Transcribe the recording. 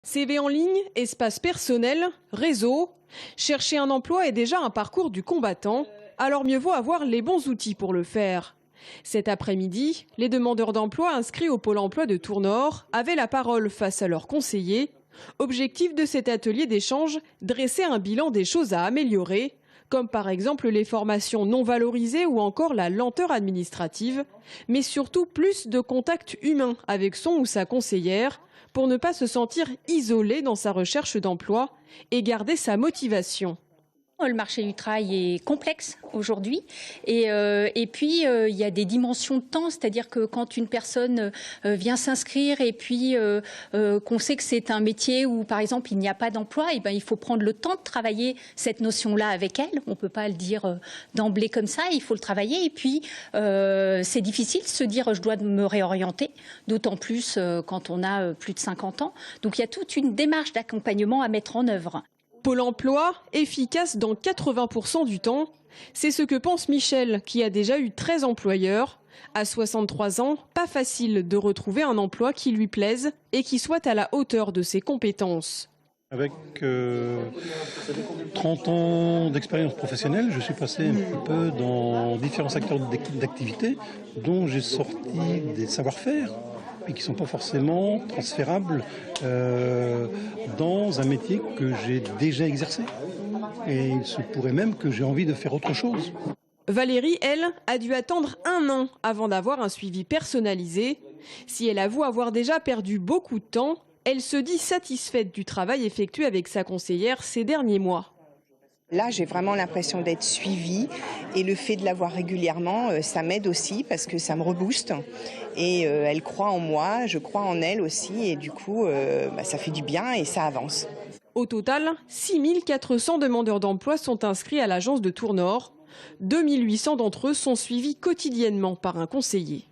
CV en ligne, espace personnel, réseau. Chercher un emploi est déjà un parcours du combattant, alors mieux vaut avoir les bons outils pour le faire. Cet après-midi, les demandeurs d'emploi inscrits au Pôle emploi de Tournord avaient la parole face à leurs conseillers. Objectif de cet atelier d'échange, dresser un bilan des choses à améliorer, comme par exemple les formations non valorisées ou encore la lenteur administrative, mais surtout plus de contact humain avec son ou sa conseillère pour ne pas se sentir isolé dans sa recherche d'emploi et garder sa motivation. Le marché du travail est complexe aujourd'hui et puis il y a des dimensions de temps, c'est-à-dire que quand une personne vient s'inscrire et puis qu'on sait que c'est un métier où par exemple il n'y a pas d'emploi, et ben il faut prendre le temps de travailler cette notion-là avec elle. On ne peut pas le dire d'emblée comme ça, il faut le travailler et puis c'est difficile de se dire je dois me réorienter, d'autant plus quand on a plus de 50 ans. Donc il y a toute une démarche d'accompagnement à mettre en œuvre. Pôle emploi, efficace dans 80% du temps, c'est ce que pense Michel, qui a déjà eu 13 employeurs. À 63 ans, pas facile de retrouver un emploi qui lui plaise et qui soit à la hauteur de ses compétences. Avec 30 ans d'expérience professionnelle, je suis passé un petit peu dans différents secteurs d'activité dont j'ai sorti des savoir-faire et qui ne sont pas forcément transférables dans un métier que j'ai déjà exercé. Et il se pourrait même que j'ai envie de faire autre chose. Valérie, elle, a dû attendre 1 an avant d'avoir un suivi personnalisé. Si elle avoue avoir déjà perdu beaucoup de temps, elle se dit satisfaite du travail effectué avec sa conseillère ces derniers mois. Là, j'ai vraiment l'impression d'être suivie et le fait de la voir régulièrement, ça m'aide aussi parce que ça me rebooste. Et elle croit en moi, je crois en elle aussi et du coup, ça fait du bien et ça avance. Au total, 6 400 demandeurs d'emploi sont inscrits à l'agence de Tournord. 2 800 d'entre eux sont suivis quotidiennement par un conseiller.